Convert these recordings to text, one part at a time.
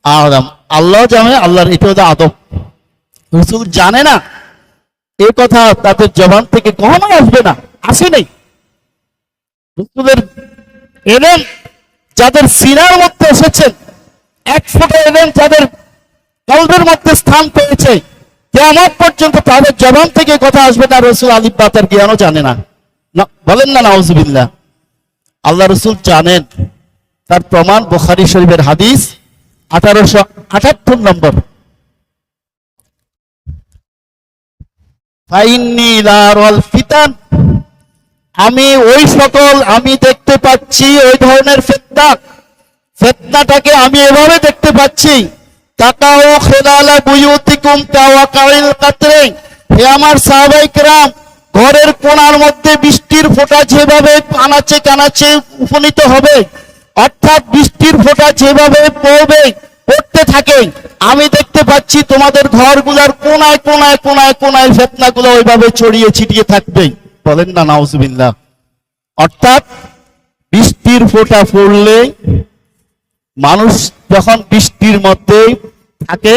আদম, আল্লাহ জানে, আল্লাহর এটা হচ্ছে আদব। রাসূল জানে না, এই কথা তাদের জবান থেকে কখনোই আসবে না, আসে নাই। রাসূলের এলেম যাদের সিনার মধ্যে এসেছেন, এক ফোঁটা এলেম যাদের কলবের মধ্যে স্থান পেয়েছে, কিয়ামত পর্যন্ত তাদের জবান থেকে কথা আসবে না রাসূল আলিফ বা তার জ্ঞানও জানে না। বলেন না নাউজুবিল্লাহ। আল্লাহ রাসূল জানেন, তার প্রমাণ বুখারী শরীফের হাদিস 1878 নম্বর। ফাইন্নী লা আরাল ফিতান, আমি ওই সকল, আমি দেখতে পাচ্ছি ওই ধরনের ফিতনাটাকে আমি এভাবে দেখতে পাচ্ছি, তাকাও খিলালা বুয়ুতিকুম কাওয়াকাইল কাতরে। হে আমার সাহাবায়ে কেরাম, ঘরের কোণার মধ্যে বৃষ্টির ফোঁটা যেভাবে আনাচে কানাচে উপনীত হবে, অর্থাৎ বৃষ্টির ফোঁটা যেভাবে পড়তে থাকে, আমি দেখতে পাচ্ছি তোমাদের ঘরগুলোর কোনায় কোনায় কোনায় কোনায় ফিতনাগুলো ওইভাবে ছড়িয়ে ছিটিয়ে থাকবে। বলেন না নাউজুবিল্লাহ। অর্থাৎ বৃষ্টির ফোঁটা পড়লে মানুষ যখন বৃষ্টির মধ্যে থাকে,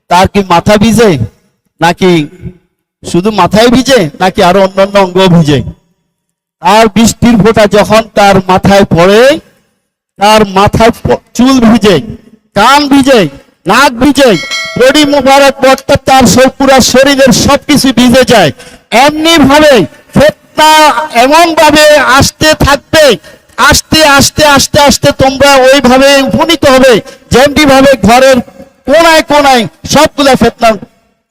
তার কি মাথা ভিজে, নাকি শুধু মাথায় ভিজে, নাকি আরো অন্যান্য অঙ্গ ভিজে? আর বৃষ্টির ফোঁটা যখন তার মাথায় পড়ে, তার মাথায় চুল ভিজে, কান ভিজে, নাক ভিজে, বডি মোবারক অর্থাৎ তার পুরা শরীরের সবকিছু ভিজে যায়। এমনি ভাবে ফিতনা এমন ভাবে আসতে থাকবে, আস্তে আস্তে আস্তে আস্তে তোমরা ওইভাবে উপনীত হবে, যেমনি ভাবে ঘরের কোনায় কোনায় সবগুলা ফিতনা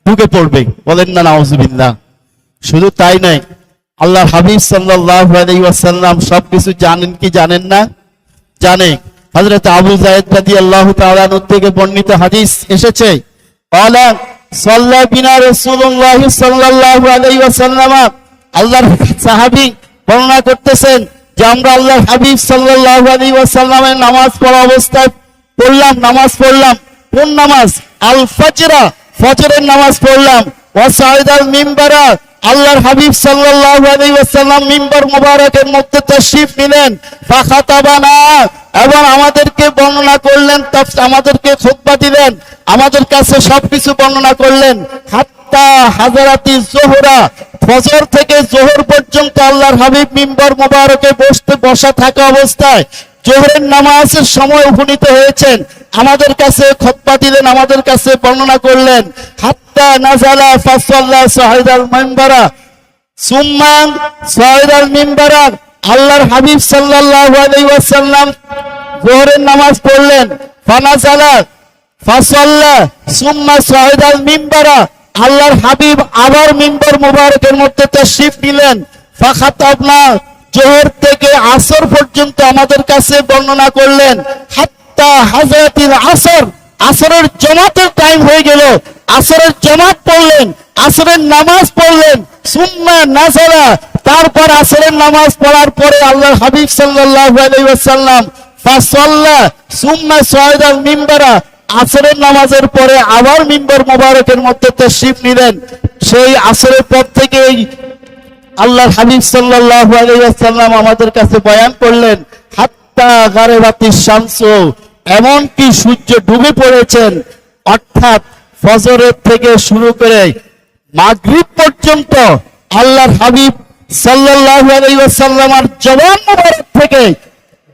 ঢুকে পড়বে। বলেন না নাউজুবিল্লাহ। শুধু তাই নয়, আল্লাহর হাবিব সাল্লাল্লাহু আলাইহি ওয়াসাল্লাম সবকিছু জানেন কি জানেন না? জানে। হযরত আবু যায়েদ রাদিয়াল্লাহু তাআলা আনহু থেকে বর্ণিত হাদিস এসেছে, ক্বালা সাল্লা বিনা রাসূলুল্লাহ সাল্লাল্লাহু আলাইহি ওয়াসাল্লাম, আল্লাহর সাহাবী বর্ণনা করতেছেন যে আমরা আল্লাহর হাবিব সাল্লাল্লাহু আলাইহি ওয়াসাল্লামের নামাজ পড়া অবস্থায় নামাজ পড়লাম। কোন নামাজ? আল ফজরা, ফজরের নামাজ পড়লাম। ওয়া সাইদাল মিম্বারা, আল্লাহর হাবিব সাল্লাল্লাহু আলাইহি ওয়াসাল্লাম মিম্বার মুবারকের মধ্যে তাশরীফ নিলেন। ফাখাতাবানা, এবং আমাদেরকে বর্ণনা করলেন, আমাদেরকে খুতবা দিলেন, আমাদের কাছে সবকিছু বর্ণনা করলেন। হাত্তা হাজারাতি যোহরা, ফজর থেকে জোহর পর্যন্ত আল্লাহর হাবিব মিম্বার মুবারকে বসা থাকা অবস্থায় জোহরের নামাজের সময় উপনীত হয়েছেন, আমাদের কাছে খুতবা দিলেন, আমাদের কাছে বর্ণনা করলেন। হাত্তা নাজালা ফাসাল্লা সাহিদাল মিম্বারা, সুম্মা সাহিদাল মিম্বারা, আল্লাহর হাবিব সাল্লাল্লাহু আলাইহি ওয়াসাল্লাম জোহরের নামাজ পড়লেন। ফানাজালা ফাসাল্লা সুম্মা সাহিদাল মিম্বারা, আল্লাহর হাবিব আবার মিম্বার মুবারকের মধ্যে তাশরীফ নিলেন। ফাখাতাবনা, জোহর থেকে আসর পর্যন্ত আমাদের কাছে বর্ণনা করলেন। হাত্তা হাজরাতিল আসর, আসরের জামাতের টাইম হয়ে গেল, আসরের জামাত পড়লেন, আসরের নামাজ পড়লেন। সুম্মা নাজালা, তারপর আসরের নামাজ পড়ার পরে আল্লাহর হাবিব সাল্লাল্লাহু আলাইহি ওয়াসাল্লাম ফাসাল্লা সুম্মা সাইদাল মিম্বারা, আসরের নামাজের পরে আবার মিম্বার মুবারকের মধ্যে তাশরীফ নিলেন। সেই আসরের পর থেকেই আল্লাহর হাবিব সাল্লাল্লাহু আলাইহি ওয়াসাল্লাম আমাদের কাছে বয়ান করলেন। হাত্তা গারাবাতিশ শামসু, এমন কি সূর্য ডুবে পড়েছেন, অর্থাৎ ফজরের থেকে শুরু করে মাগরিব পর্যন্ত আল্লাহর হাবিব সাল্লাল্লাহু আলাইহি ওয়াসাল্লামের জবান মুবারক থেকে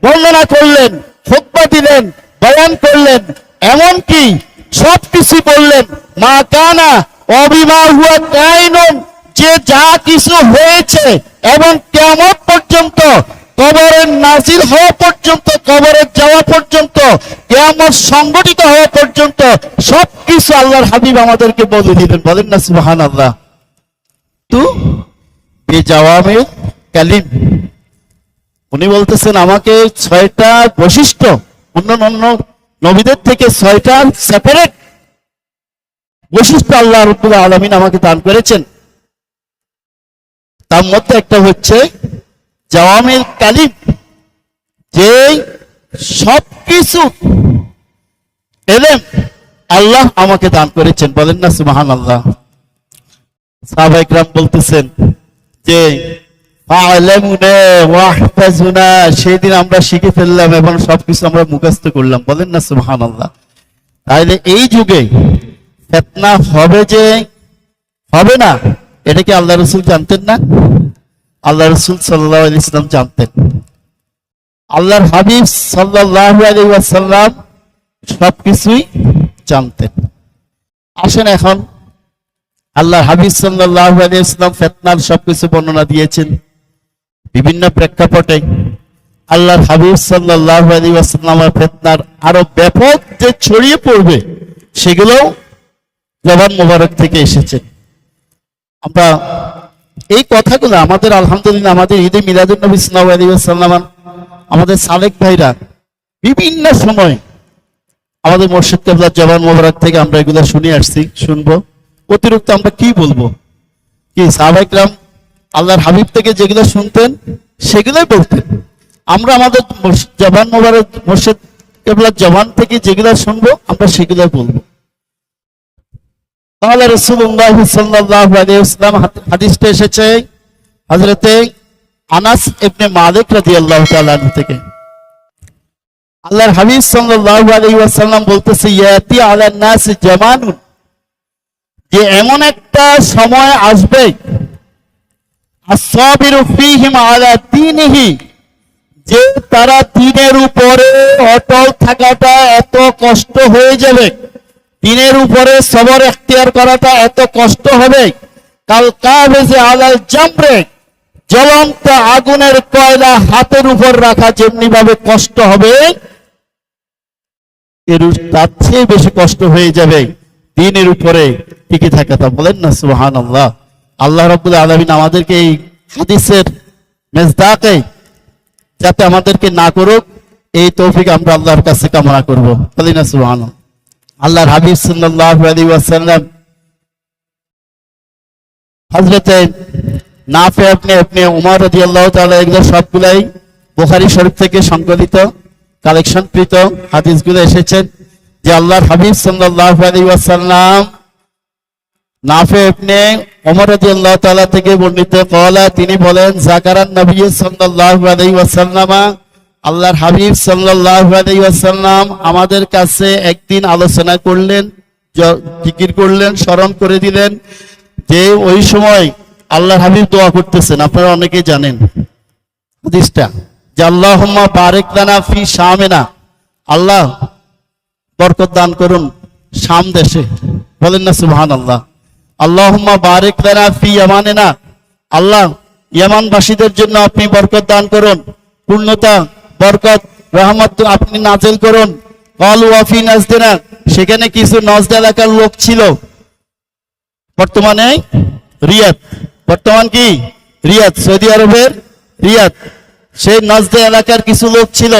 বর্ণনা করলেন, খুতবা দিলেন, বয়ান করলেন, এমন কি সবকিছু বললেন। মা কানা অবিমা হুয়া কাইনুন, যে যা কিছু হয়েছে এবং কিয়ামত পর্যন্ত, কবরের নাজিল হওয়া পর্যন্ত, কবরে যাওয়া পর্যন্ত, কিয়ামত সংগঠিত হওয়া পর্যন্ত সবকিছু আল্লাহর হাবিব আমাদেরকে বলে দিলেন। বলেন না সুবহানাল্লাহ। তো বেজাওয়ামে কালিম, উনি বলতেছেন আমাকে 6টা বৈশিষ্ট্য, অন্য নবীদের থেকে 6টা সেপারেট বৈশিষ্ট্য আল্লাহ রাব্বুল আলামিন আমাকে দান করেছেন। তার মধ্যে একটা হচ্ছে জাওয়ামিল কালিম, যে সবকিছু এলেম আল্লাহ আমাকে দান করেছেন। বলেন না সুবহানাল্লাহ। সাহাবায়ে কেরাম বলতেছেন যে সেদিন আমরা শিখে ফেললাম এবং সবকিছু আমরা মুখস্থ করলাম। বলেন না সুবহানাল্লাহ। তাহলে এই যুগে ফিতনা হবে যে হবে না, এটা কি আল্লাহ রাসূল জানতেন না? আল্লাহ রাসূল সাল্লাল্লাহু আলাইহি ওয়াসাল্লাম জানতেন। আল্লাহর হাবিব সাল্লাল্লাহু আলাইহি ওয়াসাল্লাম সবকিছুই জানতেন। আসেন এখন আল্লাহর হাবিব সাল্লাল্লাহু আলাইহি ওয়াসাল্লাম ফিতনার সবকিছু বর্ণনা দিয়েছেন বিভিন্ন প্রেক্ষাপটে। আল্লাহর হাবিব সাল্লাল্লাহু আলাইহি ওয়াসাল্লামের ফিতনার আরো ব্যাপক যে ছড়িয়ে পড়বে সেগুলো জবান মোবারক থেকে এসেছে। আমরা এই কথাগুলো আমাদের আলহামদুলিল্লাহ আমাদের ঈদে মিলাদুন নবী সাল্লাল্লাহু আলাইহি ওয়াসাল্লাম আমাদের সালেক ভাইরা বিভিন্ন সময় আমাদের মুর্শিদ কিবলার জবান মোবারক থেকে আমরা এগুলো শুনে আসছি, শুনবো। অতিরিক্ত আমরা কি বলবো? কি সাহাবায়ে কেরাম আল্লাহর হাবিব থেকে যেগুলো শুনতেন সেগুলোই বলতেন। আমরা আমাদের জবান মোবারক মুর্শিদ কিবলার জবান থেকে যেগুলো শুনবো আমরা সেগুলোই বলবো। তাহলে রাসূলুল্লাহ সাল্লাল্লাহু আলাইহি ওয়াসাল্লাম হাদিসটা এসেছে হযরতে আনাস ইবনে মালিক রাদিয়াল্লাহু তাআলা আনহু থেকে। আল্লাহর হাবিব সাল্লাল্লাহু আলাইহি ওয়াসাল্লাম বলতেছে, ইয়াতি আলান নাস জামানুন, যে এমন একটা সময় আসবে আসসাবিরু ফীহিম আলা দীনিহি, যে তারা দ্বীনের উপরে অটল থাকাটা এত কষ্ট হয়ে যাবে, দ্বীনের উপরে সবর এখতিয়ার করাটা এত কষ্ট হবে, কাল কাবিজি আলাল জামরে, জ্বলন্ত আগুনের কয়লা হাতের উপর রাখা যেমনি ভাবে কষ্ট হবে, এর তার চেয়ে বেশি কষ্ট হয়ে যাবে দ্বীনের উপরে টিকে থাকাটা। বলেন না সুবহানাল্লাহ। আল্লাহ রাব্বুল আলামিন আমাদেরকে এই হাদিসের মেজদাকে যাতে আমাদেরকে না করুক এই তৌফিক আমরা আল্লাহর কাছে কামনা করব। বলেন না সুবহানাল্লাহ। আল্লাহর হাবিব সাল্লাল্লাহু আলাইহি ওয়াসাল্লাম হযরতে নাফে ইবনে উমর রাদিয়াল্লাহু তাআলা এগুলো সবগুলাই বুখারী শরীফ থেকে সংকলিত কালেকশনকৃত হাদিসগুলো এসেছেন যে আল্লাহর হাবিব সাল্লাল্লাহু আলাইহি ওয়াসাল্লাম নাফে ইবনে উমর রাদিয়াল্লাহু তাআলা থেকে বর্ণিত কওলা, তিনি বলেন, যাকারান নবী সাল্লাল্লাহু আলাইহি ওয়াসাল্লাম, আল্লাহর হাবিব সাল্লাল্লাহু আলাইহি ওয়াসাল্লাম আমাদের কাছে একদিন আলোচনা করলেন, জিকির করলেন, স্মরণ করে দিলেন যে ওই সময় আল্লাহর হাবিব দোয়া করতেছেন। আপনারা অনেকেই জানেন হাদিসটা, যে আল্লাহুম্মা বারিক লানা ফি শামিনা, আল্লাহ বরকত দান করুন শাম দেশে। বলেন না সুবহানাল্লাহ। আল্লাহুম্মা বারিক লানা ফি ইয়ামানিনা, আল্লাহ ইয়ামানবাসীদের জন্য আপনি বরকত দান করুন, পূর্ণতা বরকত রহমত আপনি নাজিল করুন। ক্বালু ওয়া ফি নাজদিনা, সেখানে কিছু নজদ এলাকার লোক ছিল, বর্তমানে রিয়াদ, বর্তমান কি রিয়াদ, সৌদি আরবের রিয়াদ, সেই নজদ এলাকার কিছু লোক ছিল।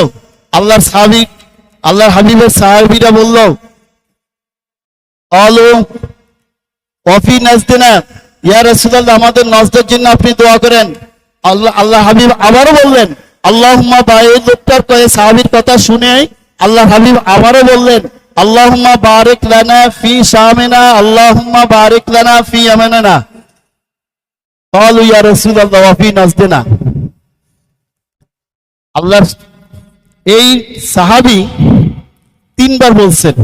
আল্লাহর সাহাবী আল্লাহর হাবিবের সাহাবীরা বলল, ক্বালু ওয়া ফি নাজদিনা, ইয়া রাসূলুল্লাহ আমাদের নজদের জন্য আপনি দোয়া করেন। আল্লাহ হাবিব আবারও বললেন আল্লাহুম্মা বারিক, লোকটার কয়ে সাহাবীর কথা শুনে আল্লাহ হাবিব আবারও বললেন আল্লাহুম্মা বারিক লানা ফি শামিনা, আল্লাহুম্মা বারিক লানা ফি ইয়ামানিনা। ক্বালু ইয়া রাসূলুল্লাহ ওয়া ফি নাজদিনা। আল্লাহর এই সাহাবী তিনবার বলছেন,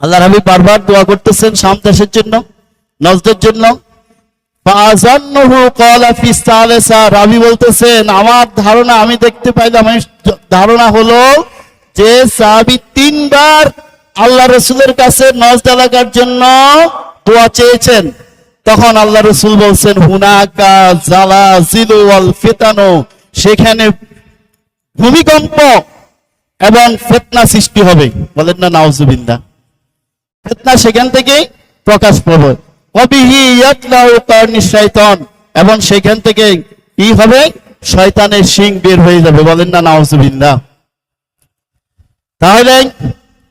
আল্লাহর হাবিব বারবার দোয়া করতেছেন শাম দেশের জন্য, নজদের জন্য। ফাযান্নুহু ক্বালা ফি সালিসা, রাবী বলতেছেন আমার ধারণা, আমি দেখতে পাইলাম, আমি ধারণা হলো যে সাহাবী তিনবার আল্লাহ রাসূলের কাছে নজদ এলাকার জন্য দোয়া চেয়েছেন। তখন আল্লাহ রাসূল বলছেন হুনাকা জালাজিলু ওয়াল ফিতানু, সেখানে ভূমিকম্প এবং ফিতনা সৃষ্টি হবে। বলেন না নাউজুবিল্লাহ। ফিতনা সেখান থেকে প্রকাশ পাবে। ওয়াবিহি ইয়াতলাউ কারনি শাইতান, এবং সেখান থেকে কি হবে, শয়তানের শিং বের হয়ে যাবে। বলেন না নাউজুবিল্লাহ। তাহলে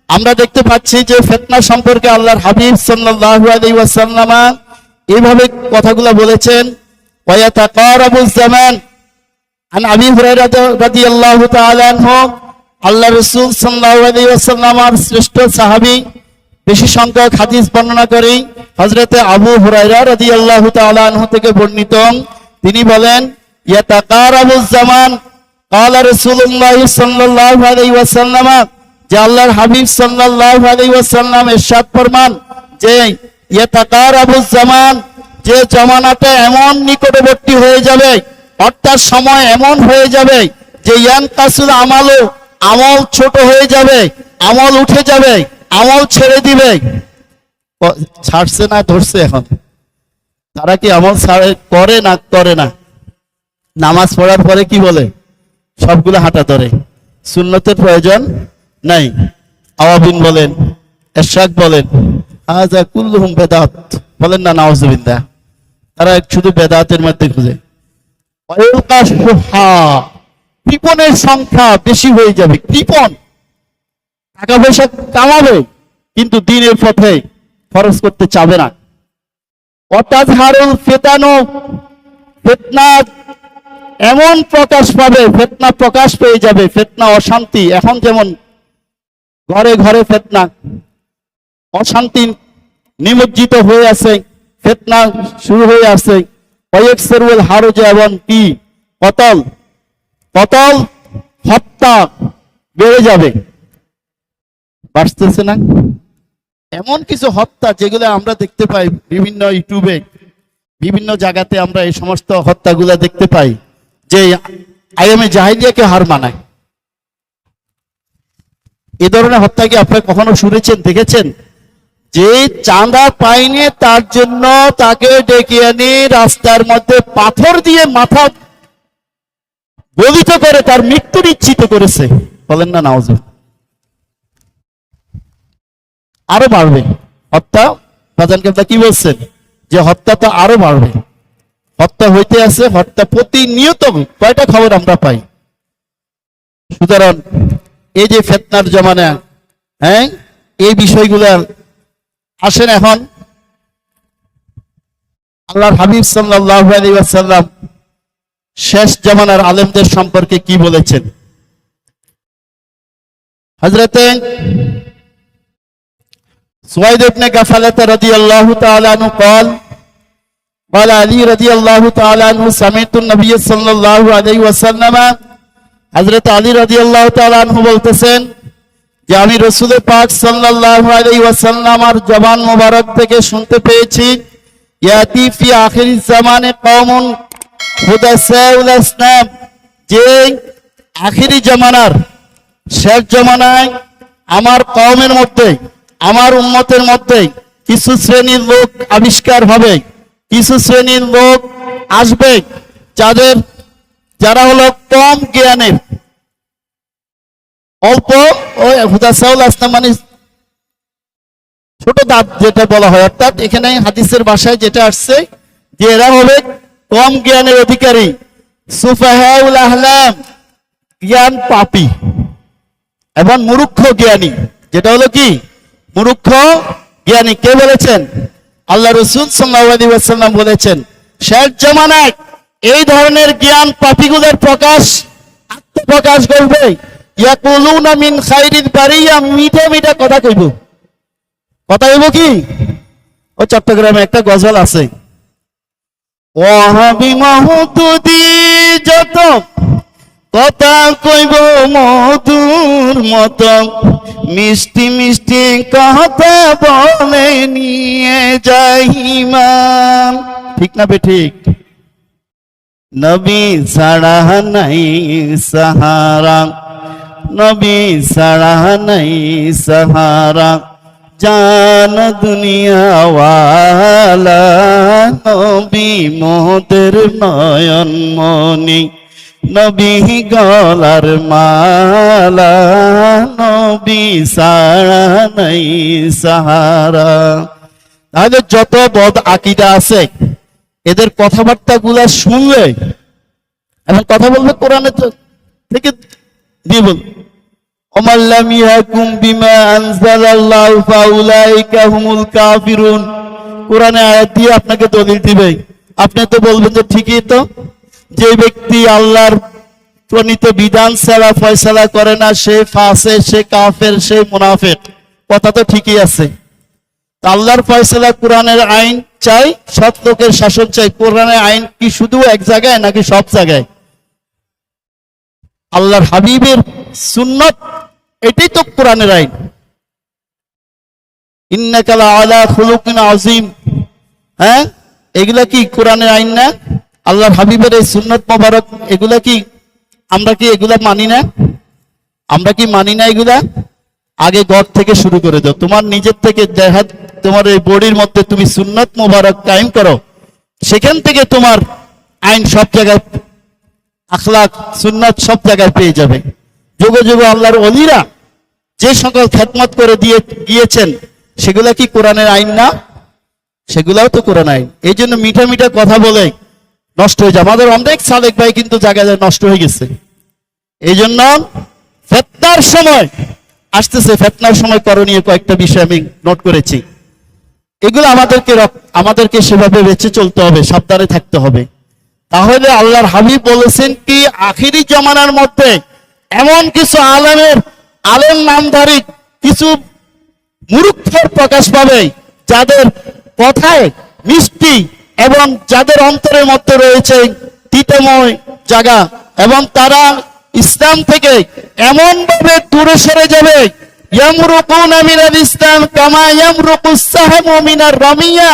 আমরা দেখতে পাচ্ছি যে ফিতনা সম্পর্কে আল্লাহর হাবিব সাল্লাল্লাহু আলাইহি ওয়াসাল্লাম এইভাবে কথাগুলো বলেছেন। ওয়ায়াতাকারাবুজ জামান, আন আবি হুরায়রা রাদিয়াল্লাহু তাআলা আনহু, আল্লাহ রাসূল সাল্লাল্লাহু আলাইহি ওয়াসাল্লামের শ্রেষ্ঠ সাহাবী, বেশি সংখ্যক হাদিস বর্ণনা করি হযরতে আবু হুরায়রা রাদিয়াল্লাহু তাআলা আনহু থেকে বর্ণিত। তিনি বলেন ইয়াতাকারাবুজ জামান, ক্বালা রাসূলুল্লাহ সাল্লাল্লাহু আলাইহি ওয়াসাল্লাম, যে আল্লাহর হাবিব সাল্লাল্লাহু আলাইহি ওয়াসাল্লাম ইরশাদ ফরমান যে ইয়াতাকারাবুজ জামান, যে জামানাটা এমন নিকটবর্তী হয়ে যাবে, অর্থাৎ সময় এমন হয়ে যাবে যে ইয়ানকাসুল আমালু, আমল ছোট হয়ে যাবে, আমল উঠে যাবে, আমল ছেড়ে দিবে। ছাড়ছে না ধরছে? এখন তারা কি আমল করে না করে না? নামাজ পড়ার পরে কি বলে? সবগুলো হাঁটা ধরে, সুন্নতের প্রয়োজন নাই। আওয়াবিন বলেন, এরশাদ বলেন, হাযা কুল্লুহুম বেদাত বলেন না, নাউযুবিল্লাহ। তারা শুধু বেদাতের মধ্যে খুঁজে। কৃপণের সংখ্যা বেশি হয়ে যাবে। কৃপণ টাকা পয়সা কামাবে কিন্তু দিনের পথে খরচ করতে চাবে না। অতাজহারুল ফিতানু, ফিতনা এমন প্রকাশ পাবে, ফিতনা প্রকাশ পেয়ে যাবে, ফিতনা অশান্তি। এখন যেমন ঘরে ঘরে ফিতনা, অশান্তি নিমজ্জিত হয়ে আছে, ফিতনা শুরু হয়ে আছে। ওয়াইকসিরুল হারজ, এবং কি কতল, কতল হত্যা বেড়ে যাবে, বাড়তেছে না? এমন কিছু হত্যা যেগুলো আমরা দেখতে পাই বিভিন্ন ইউটিউবে, বিভিন্ন জায়গাতে আমরা এই সমস্ত হত্যাগুলো দেখতে পাই, যে আইএমএ জাহিলিয়াকে হার মানায়। এ ধরনের হত্যা কি আপনারা কখনো শুনেছেন, দেখেছেন? যে চাঁদা পায়নি তার জন্য তাকে ডেকে আনি রাস্তার মধ্যে পাথর দিয়ে মাথা গলিত করে তার মৃত্যু নিশ্চিত করেছে। বলেন না নাউজুবিল্লাহ। আরো বাড়বে হত্যা। বাজান কেবলা কি বলছেন? যে হত্যা তো আরো বাড়বে, হত্যা হইতে আছে, হত্যা প্রতিনিয়ত কয়টা খবর আমরা পাই। সুতরাং এই যে ফিতনার জমানা, হ্যাঁ, এই বিষয়গুলো আসেন। এখন আল্লাহর হাবিব সাল্লাল্লাহু আলাইহি ওয়াসাল্লাম শেষ জামানার আলেমদের সম্পর্কে কি বলেছেন? হযরতে সুয়াইদ ইবনে গাফালাতা রাদিয়াল্লাহু তাআলা আনহু قال قال علي رضي الله تعالى عنه سمعت النبي صلى الله عليه وسلم, হযরত আলী রাদিয়াল্লাহু তাআলা আনহু বলতেছেন যে আমি রাসূল পাক সাল্লাল্লাহু আলাইহি ওয়াসাল্লামের জবান মোবারক থেকে শুনতে পেয়েছি, ইয়াতি ফি আখিরিজ জামানে কওমুন হুদাসাউল আসনাম, যে আখিরি জামানার শেষ জামানায় আমার কওমের মধ্যে, আমার উম্মতের মধ্যে কিছু শ্রেণীর লোক আবিষ্কার হবে, কিছু শ্রেণীর লোক আসবে যারা হলো কম জ্ঞানের, অল্প, ওই হুদাসাউল আসনাম মানে ছোট দাঁত যেটা বলা হয়। অর্থাৎ এখানে হাদিসের ভাষায় যেটা আসছে যে এরা হবে কম জ্ঞানের অধিকারী, সুফাহাউল আহলাম, জ্ঞান পাপী এবং মূর্খ জ্ঞানী। যেটা হলো কি? মূর্খ জ্ঞানী। কে বলেছেন? আল্লাহ রাসূল সাল্লাল্লাহু আলাইহি ওয়াসাল্লাম বলেছেন শেষ জামানায় এই ধরনের জ্ঞান পাপীগুলোর আত্মপ্রকাশ করবে। ইয়াকুলুনা মিন খাইরিল বারিয়া, মিঠা মিঠা কথা কইব। কথা কইব কি? ও চট্টগ্রামে একটা গজল আছে, ওয়াহাবি মাহমুদি যত কথা কইব মধুর মত, মিষ্টি মিষ্টি কথা বলে নিয়ে যাইমান। ঠিক না বেঠিক? নবী ছাড়া নাই সাহারা, নবী ছাড়া নাই সাহারা, জান দুনিয়াওয়ালা, নবী মোদের নয়ন মনি, নবী গলার মালা, নবী ছাড়া নাই সাহারা। তাহলে যত বদ আকীদা আছে এদের কথাবার্তা গুলা শুনলে, এখন কথা বলবে কোরআনে থেকে দিয়ে বল, ওমান লাম ইয়াহকুম বিমা আনজালাল্লাহু ফাউলাইকা হুমুল কাফিরুন। কোরআনে আয়াত দিয়ে আপনাকে দলিল দিবে, আপনি তো বলবেন যে ঠিকই তো, যে ব্যক্তি আল্লাহর প্রণীত বিধান ছাড়া ফয়সালা করে না সে ফাসিক, সে কাফের, সে মুনাফিক। কথা তো ঠিকই আছে। আল্লাহর ফয়সালা, কোরআনের আইন চাই, সৎ লোকের শাসন চাই। কোরআনের আইন কি শুধু এক জায়গায় নাকি সব জায়গায়? আল্লাহর হাবিবের সুন্নত এটাই তো কোরআনের আইন। ইন্নাকা লাআলা খুলুকিন আযীম, হ্যাঁ, এগুলা কি কোরআনের আইন না? আল্লাহর হাবিবের এই সুন্নাত মোবারক, এগুলা কি আমরা কি এগুলা মানি না? আমরা কি মানি না এগুলা? আগে ঘর থেকে শুরু করে দাও, তোমার নিজের থেকে দেখা, তোমার এই বডির মধ্যে তুমি সুন্নাত মোবারক কায়েম করো, সেখান থেকে তোমার আইন সব জায়গায়, আখলাক সুন্নাত সব জায়গায় পেয়ে যাবে। যুগে যুগে আল্লাহর ওলিরা যে সকল খেদমত করে দিয়ে গিয়েছেন, সেগুলা কি কোরআনের আইন না? সেগুলাও তো কোরআন আইন। এই জন্য মিঠা মিঠা কথা বলে নষ্ট হয়ে যায়। আমাদের অনেক সালেক ভাই কিন্তু জায়গায় নষ্ট হয়ে গেছে। এই জন্য ফেতনার সময় আসতেছে, ফেতনার সময় করণীয় কয়েকটা বিষয় আমি নোট করেছি। এগুলো আমাদেরকে সেভাবে বেঁচে চলতে হবে, সাবধানে থাকতে হবে। তাহলে আল্লাহর হাবিব বলেছেন কি, আখিরি জামানার মধ্যে এমন কিছু আলেম নামধারী কিছু মূর্খের প্রকাশ পাবে, যাদের কথায় মিষ্টি এবং যাদের অন্তরের মধ্যে রয়েছে তিতময় জায়গা, এবং তারা ইসলাম থেকে এমন ভাবে দূরে সরে যাবে, ইয়ামরুকুনা মিনাল ইসলাম কামা ইয়ামরুকুস সাহমু মিনার রামিয়া,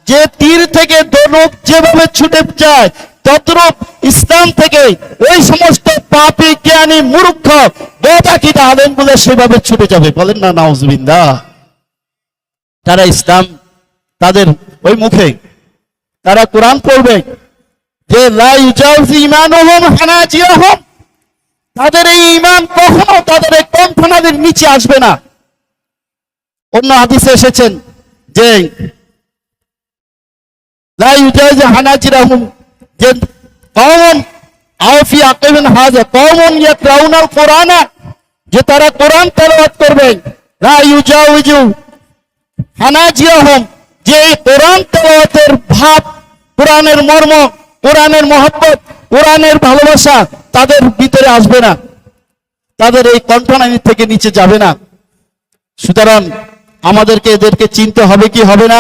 যে তীর থেকে ধনুক যেভাবে ছুটে যায়, তদ্রূপ ইসলাম থেকে ওই সমস্ত পাপী জ্ঞানী মূর্খ বদাকিদা আলেমগুলো সেভাবে ছুটে যাবে। বলেন না নাউজুবিল্লাহ। তারা ইসলাম, তাদের ওই মুখে তারা কোরআন পড়বে যে লা ইউজাউযু ঈমানুহুম হানাজিয়াহুম, তাদের এই ঈমান কখনো তাদের এই কণ্ঠনালীর নিচে আসবে না। অন্য হাদিসে এসেছেন যে লা ইউজাউযু হানাজিরাহুম, যে কওমুন আও ফি আকিবিন হাযা কওমুন ইয়াকরাউনাল কুরআনা, যে তারা কোরআন তেলাওয়াত করবে, লা ইউজাউযু হানাজিয়াহুম, যে কোরআন তেলাওয়াতের ভাব, কোরআনের মর্ম, কোরআনের মহব্বত, কোরআনের ভালোবাসা তাদের ভিতরে আসবে না, তাদের এই কণ্ঠনালী থেকে নিচে যাবে না। সুতরাং আমাদেরকে এদেরকে চিনতে হবে কি হবে না?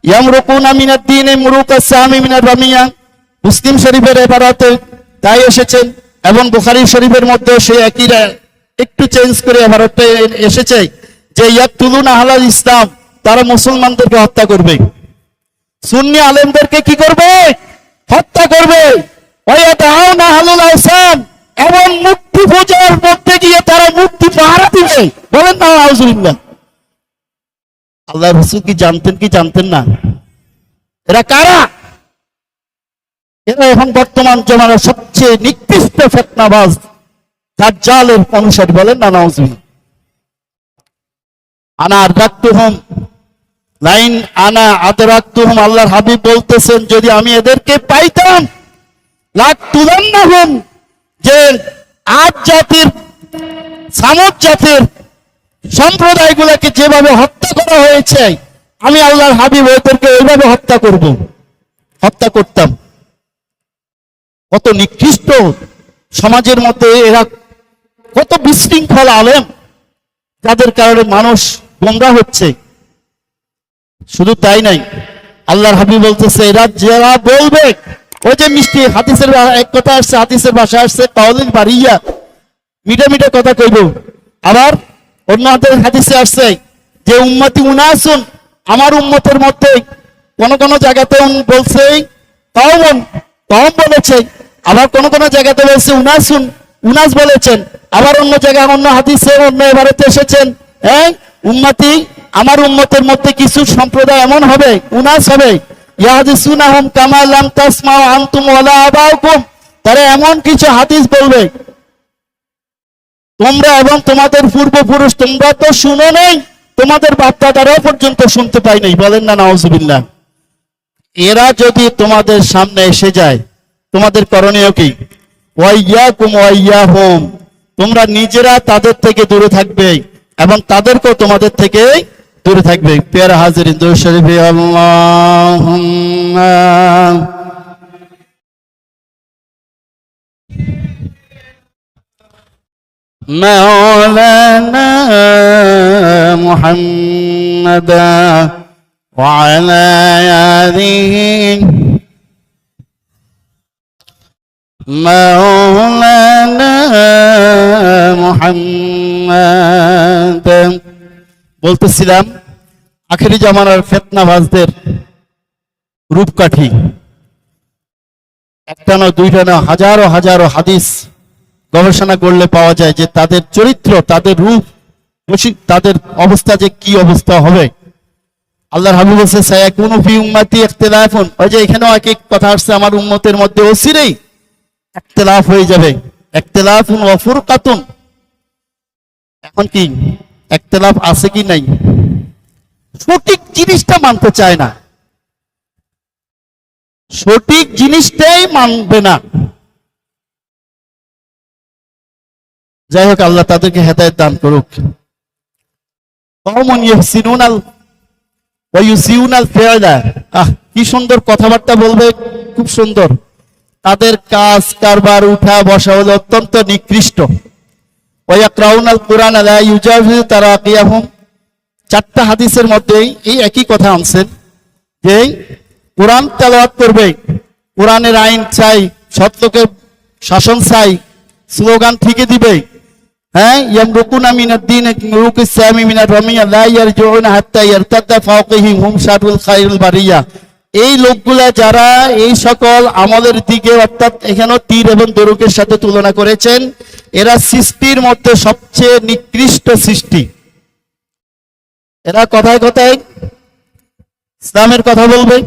ইয়ামরুকুনা মিনাদ দ্বীনি মুরুকাস সামি মিনার রামিয়া, মুসলিম শরীফের ইবারতে তাই এসেছেন, এবং বুখারী শরীফের মধ্যে সেই একই একটু চেঞ্জ করে ইবারতটা এসেছে যে ইয়াকতুলুনা আহলাল ইসলাম, তারা মুসলমানদেরকে হত্যা করবে, সুন্নি আলেমদেরকে কি করবে? হত্যা করবে। ওয়ায়াদাউনা আহলুল আওসান, এবং মূর্তি পূজার মধ্যে গিয়ে তারা মূর্তি পাহারা দিবে। বলেন না আউযুবিল্লাহ। আল্লাহর রাসূল কি জানতেন কি জানতেন না? এরা কারা? এরা এখন বর্তমান জমানার সবচেয়ে নিকৃষ্ট ফিতনাবাজ দাজ্জালের অনুসারী। বলেন না নাউজুবিল্লাহ। আনা আদরাকতুহুম লাইন আনা আদরাকতুহুম, আল্লাহর হাবিব বলতেছেন যদি আমি এদেরকে পাইতাম, লাকতুলান্নাহুম, যে আদ জাতির সামুদ জাতির সম্প্রদায়গুলোকে যেভাবে হত্যা করা হয়েছে, আমি আল্লাহর হাবিব ওদেরকে ওইভাবে হত্যা করতাম। কত নিকৃষ্ট সমাজের মধ্যে এরা, কত বিশৃঙ্খল আলেম, যাদের কারণে মানুষ গোমরাহ হচ্ছে। শুধু তাই নাই, আল্লাহর হাবিব বলতেছে এরা যারা বলবে, ওই যে মিষ্টি হাদিসের এক কথা আসছে, হাদিসের ভাষা আসছে কাউলিল বারিয়া, মিঠা মিঠা কথা কইব। আবার অন্য হাদিসে আসছে যে উম্মতি উনাসুন, আমার উম্মতের মধ্যে কোন কোন জায়গাতে বলছে কওম বলেছে, আবার কোন কোন জায়গাতে বলছে উনাসুন, উনাস বলেছেন, আবার অন্য জায়গায় অন্য হাদিসে অন্য ইবারতে এসেছেন উম্মতি, আমার উম্মতের মধ্যে কিছু সম্প্রদায় এমন হবে, উনাস হবে, ইয়াহদিসুনাহুম কামা লাম তাসমাউ আনতুম ওয়ালা আবাউকুম, তারা এমন কিছু হাদিস বলবে তোমরা এবং তোমাদের পূর্বপুরুষ তোমরা তো শুনো নাই, তোমাদের বাপ-দাদারাও পর্যন্ত শুনতে পাই নাই। বলেন না নাউজুবিল্লাহ। এরা যদি তোমাদের সামনে এসে যায়, তোমাদের করণীয় কি? ওয়াইয়াকুম ওয়াইয়াহুম, তোমরা নিজেরা তাদের থেকে দূরে থাকবে এবং তাদেরকেও তোমাদের থেকে দূরে থাকবে। প্যারা হাজিরিন, দুরূদ শরীফে আল্লাহুম্মা مولانا محمدا وعلى آله মাওলানা মুহাম্মদ। বলতেছিলাম আখেরি জামানার ফিতনাবাজদের রূপকাঠি, একটা না দুইটা না, হাজারো হাজারো হাদিস গবেষণা করলে পাওয়া যায় যে তাদের চরিত্র, তাদের রূপ, তাদের অবস্থা যে কি অবস্থা হবে। আল্লাহর হাবিব বলছে সায়াকুনু ফি উম্মতি ইখতিলাফুন, ওই যে এখানেও এক এক কথা আসছে, আমার উম্মতের মধ্যে অচিরেই ইখতিলাফ হয়ে যাবে, ইখতিলাফুন ওয়া ফুরকাতুন। এখন কি ইখতিলাফ আছে কি নাই? সঠিক জিনিসটা মানতে চায় না, সঠিক জিনিসটাই মানবে না। যাই হোক, আল্লাহ তাদেরকে হেদায়েত দান করুক। কওমুন ইহসিনুনাল ওয়া ইউসিউনাল ফিআলা, কি সুন্দর কথাবার্তা বলবে, খুব সুন্দর। তাদের কাজ কারবার উঠা বসা হলো অত্যন্ত নিকৃষ্ট। ওয়া ইয়াকরাউনাল কুরআন লা ইউজাফিজু তারাকিয়াহুম, চারটা হাদিসের মধ্যেই এই একই কথা আনছেন যে কোরআন তেলাওয়াত করবে, কোরআনের আইন চাই, সত্যকে শাসন চাই, স্লোগান ঠিকই দিবে। হ্যাঁ, ইয়ামরুকুনা মিনাদ দ্বীন মুরুকুস সামি মিনার রামিয়া লা ইয়ারজুনা হাত্তা ইয়ারতাদা ফাওকিহিম হুম শারুল খায়রুল বারিয়া। এই লোকগুলা যারা এই সকল আমলের দিকে, অর্থাৎ এখানেও তীর এবং দরুকের সাথে তুলনা করেছেন, এরা সৃষ্টির মধ্যে সবচেয়ে নিকৃষ্ট সৃষ্টি। এরা কথায় কথায় ইসলামের কথা বলবে,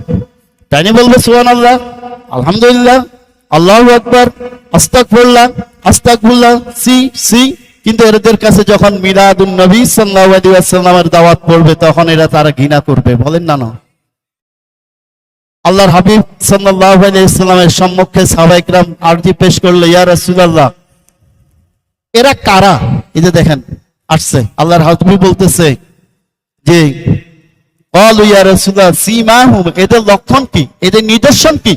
তাই বলবে সুবহানাল্লাহ, আলহামদুলিল্লাহ, আল্লাহু আকবার, আস্তাগফিরুল্লাহ, আস্তাগফিরুল্লাহ, সি সি, কিন্তু এদের কাছে যখন মিলাদুন নবী সাল্লাল্লাহু আলাইহি ওয়াসাল্লামের দাওয়াত পড়বে তখন এরা তারা ঘৃণা করবে। বলেন না? না, আল্লাহর হাবিব সাল্লাল্লাহু আলাইহি ওয়াসাল্লামের সম্মুখে সাহাবায়ে কিরাম আরজি পেশ করলো, ইয়া রাসূলুল্লাহ, এরা কারা? এই যে দেখেন আসছে, আল্লাহর হাবিব বলতেছে যে ক্বালু ইয়া রাসূলুল্লাহ সীমাহুম, এদের লক্ষণ কি, এদের নিদর্শন কি?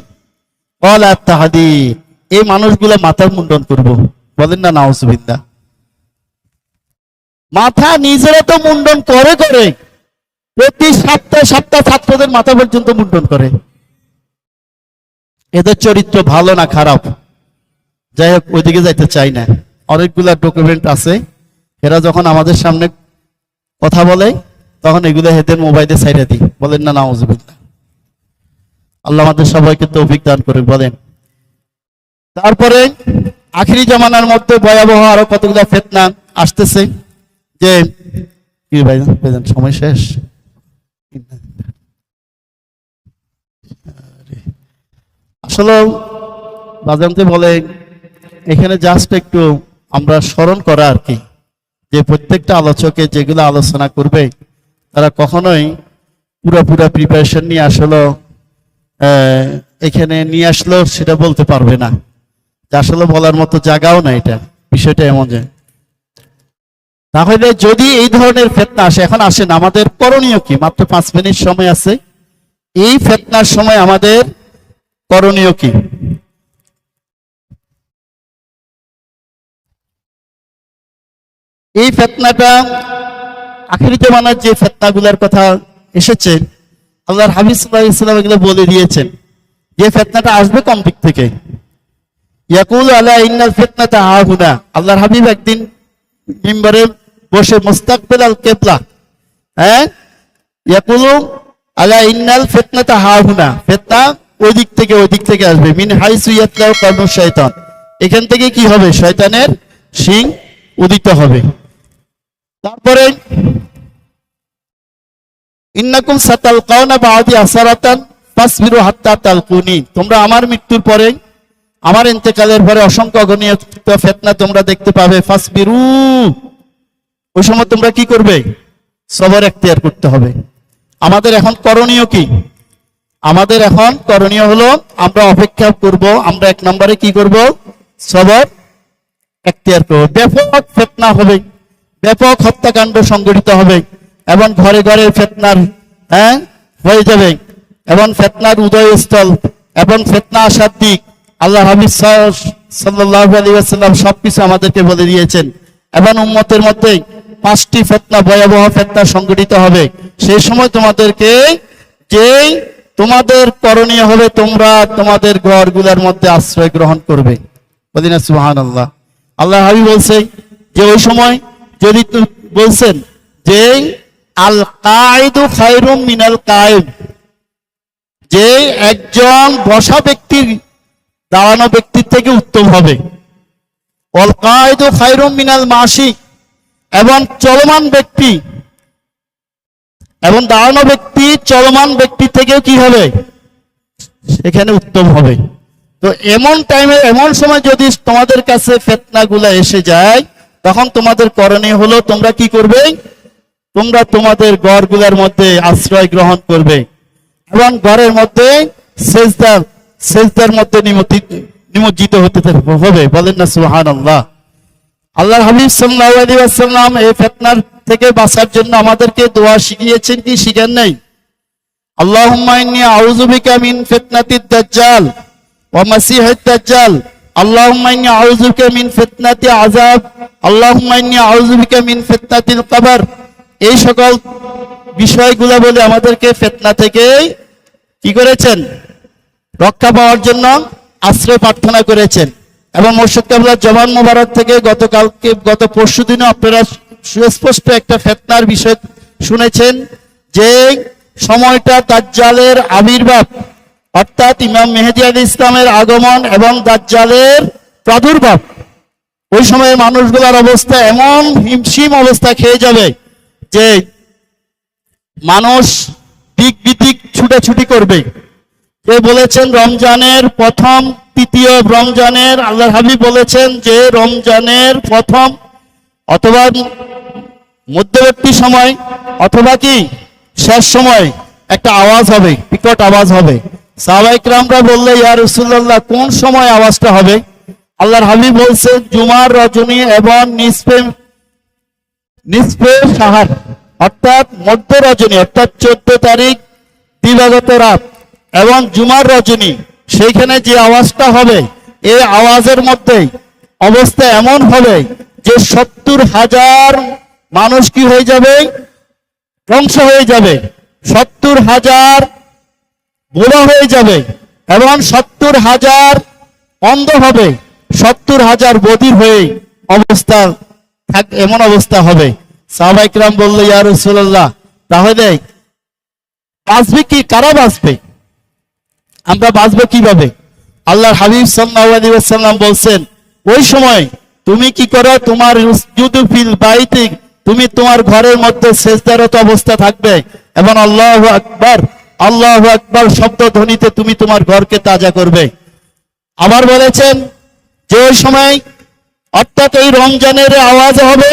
ক্বালা তাহদীদ, এই মানুষগুলো মাথার মুন্ডন করব। বলেন না নাউজুবিল্লাহ। মাথা নিজেরা তো মুন্ডন করে করে, প্রতি সপ্তাহে সপ্তাহে ছাত্রদের মাথা পর্যন্ত মুন্ডন করে। এদের চরিত্র ভালো না খারাপ? যাই হোক, ওইদিকে যাইতে চাই না। অনেকগুলা ডকুমেন্ট আছে, এরা যখন আমাদের সামনে কথা বলে তখন এগুলো এদের মোবাইলে ছাইড়া দিই। বলেন না নাউজুবিল্লাহ। আল্লাহ আমাদের সবাইকে তৌফিক দান করে। বলেন, তারপরে আখিরি জামানার মধ্যে ভয়াবহ আরো কতগুলো ফিতনা আসতেছে। যে কি ভাইজান সময় শেষ, আসলে বাজানতে বলে এখানে জাস্ট একটু আমরা স্মরণ করা আর কি, যে প্রত্যেকটা আলোচকে যেগুলো আলোচনা করবে তারা কখনোই পুরোপুরা প্রিপারেশন নিয়ে আসলে এখানে নিয়ে আসলো সেটা বলতে পারবে না, আসলে বলার মতো জায়গাও না। এটা বিষয়টা এমন যে তাহলে যদি এই ধরনের ফিতনা আসে, এখন আসেন আমাদের করণীয় কি? মাত্র 5 মিনিট সময় আছে। এই ফিতনার সময় আমাদের করণীয় কি? এই ফিতনাটা আখিরি জামানার যে ফিতনাগুলোর কথা এসেছে, আল্লাহর হাবিব সাল্লাল্লাহু আলাইহি ওয়াসাল্লাম এগুলো বলে দিয়েছেন যে ফিতনাটা আসবে কোন দিক থেকে। ইয়াকুলু আলা ইন্নাল ফিতনাতা হাহুনা, আল্লাহর হাবিব একদিন মিম্বরে বসে মুস্তাকবিল আল কিবলা, হ্যাঁ, ইয়াকুলু আলা ইন্নাল ফিতনাতা হাহুনা, ফিতনা ওই দিক থেকে আসবে। মিন হাইসু ইয়াতলাউ কারনু শয়তান, এখান থেকে কি হবে? শয়তানের শিং উদিত হবে। তারপরে ইন্নাকুম সাতালকাউনা বাদি আসারাতান ফাসবিরু হাত্তা তালকুনি, তোমরা আমার মৃত্যুর পরে, আমার ইন্তেকালের পরে অসংখ্য অগণিত ফিতনা তোমরা দেখতে পাবে। ফাসবিরু, ওই সময় তোমরা কি করবে? সবর এখতিয়ার করতে হবে। আমাদের এখন করণীয় কি? আমাদের এখন করণীয় হলো আমরা অপেক্ষা করব। আমরা 1 নম্বরে কি করব? সবর এখতিয়ার করব। ব্যাপক ফিতনা হবে, ব্যাপক হত্যাকাণ্ড সংঘটিত হবে এবং ঘরে ঘরে ফিতনার হয়ে যাবে এবং ফিতনার উদয়স্থল এবং ফিতনা আসার দিক আল্লাহ হাবিব সাল্লাল্লাহু আলাইহি ওয়াসাল্লাম সবকিছু আমাদেরকে বলে দিয়েছেন। এবং উম্মতের মধ্যে 5টি ফিতনা, ভয়াবহ ফিতনা সংঘটিত হবে। সেই সময় তোমাদেরকে তোমাদের করণীয় হবে তোমরা তোমাদের ঘরগুলোর মধ্যে আশ্রয় গ্রহণ করবে। বলি না সুবহানাল্লাহ। আল্লাহ হাবিব বলছে যে ওই সময় যদি বলছেন যে আল কায়দু খায়রুম মিনাল কায়েম, যে একজন বসা ব্যক্তির দাঁড়ানো ব্যক্তির থেকে উত্তম হবে। অল কায়দু খায়রুম মিনাল মাশি, এবং চলমান ব্যক্তি এবং দাঁড়ানো ব্যক্তি চলমান ব্যক্তি থেকেও কি হবে, সেখানে উত্তম হবে। তো এমন টাইমে এমন সময় যদি তোমাদের কাছে ফিতনাগুলো এসে যায়, তখন তোমাদের করণীয় হলো তোমরা কি করবে, তোমরা তোমাদের ঘরগুলোর মধ্যে আশ্রয় গ্রহণ করবে এবং ঘরের মধ্যে সেজদার মধ্যে নিমজ্জিত হতে হবে। বলেন না সুবহানাল্লাহ। আল্লাহর হাবিব সাল্লাল্লাহু আলাইহি ওয়াসাল্লাম এই ফিতনার থেকে বাঁচার জন্য আমাদেরকে দোয়া শিখিয়েছেন কি শিখেন নাই? আল্লাহুম্মা ইন্নী আউযু বিকা মিন ফিতনাতিদ দাজ্জাল ওয়া মাসিহিদ দাজ্জাল, আল্লাহুম্মা ইন্নী আউযু বিকা মিন ফিতনাতি আযাব, আল্লাহুম্মা ইন্নী আউযু বিকা মিন ফিতনাতিল কবর। এই সকল বিষয়গুলো বলে আমাদেরকে ফিতনা থেকে কি করেছেন, রক্ষা পাওয়ার জন্য আশ্রয় প্রার্থনা করেছেন। এবং মুর্শিদ কেবলার জবান মোবারক থেকে গত পরশুদিনও আপনারা সুস্পষ্ট একটা ফিতনার বিষয় শুনেছেন, যে সময়টা দাজ্জালের আবির্ভাব, অর্থাৎ ইমাম মেহেদী আলাইহিস ইসলামের আগমন এবং দাজ্জালের প্রাদুর্ভাব। ওই সময়ে মানুষগুলোর অবস্থা এমন হিমশিম অবস্থা খেয়ে যাবে যে মানুষ দিক বিদিক ছুটাছুটি করবে। যে বলেছেন রমজানের প্রথম তৃতীয় রমজানের, আল্লাহর হাবিব বলেছেন যে রমজানের প্রথম অথবা মধ্যবর্তী সময় অথবা কি শেষ সময় একটা আওয়াজ হবে, বিকট আওয়াজ হবে। সাহাবায়ে কিরামরা বললে ইয়া রাসূলুল্লাহ কোন সময় আওয়াজটা হবে? আল্লাহর হাবিব বলছেন জুমার রজনী এবং নিসফে সাহার, অর্থাৎ মধ্য রজনী, অর্থাৎ 14 তারিখ দিবাগত রাত এবং জুমার রজনী, সেইখানে যে আওয়াজটা হবে, এই আওয়াজের মধ্যে অবস্থা এমন হবে যে 70,000 মানুষ কি হয়ে যাবে, ধ্বংস হয়ে যাবে, 70,000 বুড়ো হয়ে যাবে এবং 70,000 অন্ধ হবে, 70,000 বধির হয়ে অবস্থা এমন অবস্থা হবে। সাহাবায়ে কিরাম বলল ইয়া রাসূলুল্লাহ তাহলে বাঁচবে কি, কারা বাঁচবে, আমরা বাঁচবো কিভাবে? আল্লাহর হাবিব সাল্লাল্লাহু আলাইহি ওয়াসাল্লাম বলছেন ওই সময় তুমি কি করো, তোমার উসজুদু ফিল বাইতি, তুমি তোমার ঘরের মধ্যে সিজদারত অবস্থা থাকবে এবং আল্লাহু আকবার শব্দ ধ্বনিতে তুমি তোমার ঘরকে তাজা করবে। আবার বলেছেন যে ওই সময় অর্থাৎ এই রমজানের আওয়াজ হবে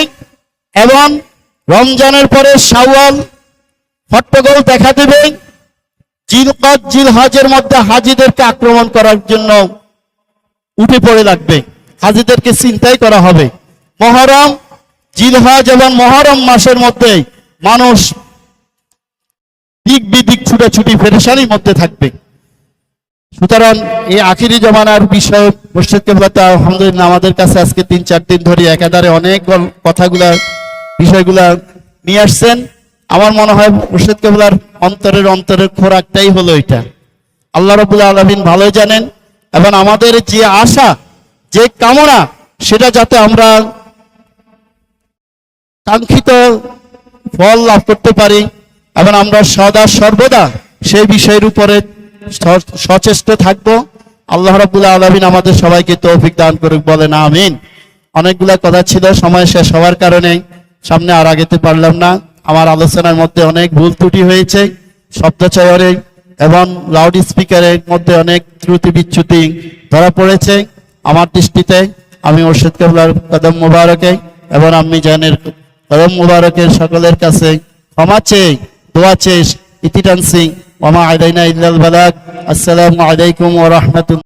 এবং রমজানের পরে শাওয়াল হট্টগোল দেখা দেবে, জিলকদ জিলহজের মধ্যে হাজীদেরকে আক্রমণ করার জন্য উঠে পড়ে লাগবে, হাজীদেরকে ছিনতাই করা হবে। মুহররম, জিলহজ এবং মুহররম মাসের মধ্যে মানুষ দিক বিদিক ছুটাছুটি পেরেশানির মধ্যে থাকবে। সুতরাং এই আখিরি জমানার বিষয় মুর্শিদ কেবলা আলহামদুলিল্লাহ আমাদের কাছে আজকে 3-4 দিন ধরে একাধারে অনেক কথাগুলা বিষয়গুলা নিয়ে আসছেন। আমার মনে হয় মুর্শিদ কেবলার অন্তরের খোরাকটাই হলো এটা। আল্লাহ রাব্বুল আলামিন ভালো জানেন এবং আমাদের যে আশা, যে কামনা, সেটা যাতে আমরা কাঙ্ক্ষিত ফল লাভ করতে পারি এবং আমরা সদা সর্বদা সেই বিষয়ের উপরে সচেষ্ট থাকব। আল্লাহ রাব্বুল আলামিন আমাদের সবাইকে তৌফিক দান করুক, বলেন আমিন। অনেকগুলা কথা ছিল, সময় শেষ হওয়ার কারণে সামনে আর আগাতে পারলাম না। আমার আলোচনার মধ্যে অনেক ভুল ত্রুটি হয়েছে, শব্দচয়নে এবং লাউড স্পিকারের মধ্যে অনেক ত্রুটি বিচ্যুতি ধরা পড়েছে আমার দৃষ্টিতে। আমি মুর্শিদ কেবলার কদম মুবারকে এবং আম্মি জানের কদম মুবারকের সকলের কাছে ক্ষমা চেয়ে দোয়া চেয়ে ইতি টানছি। ওয়া মা আলাইনা ইল্লাল বালাগ। আসসালামু আলাইকুম ওয়া রাহমাতুল্লাহ।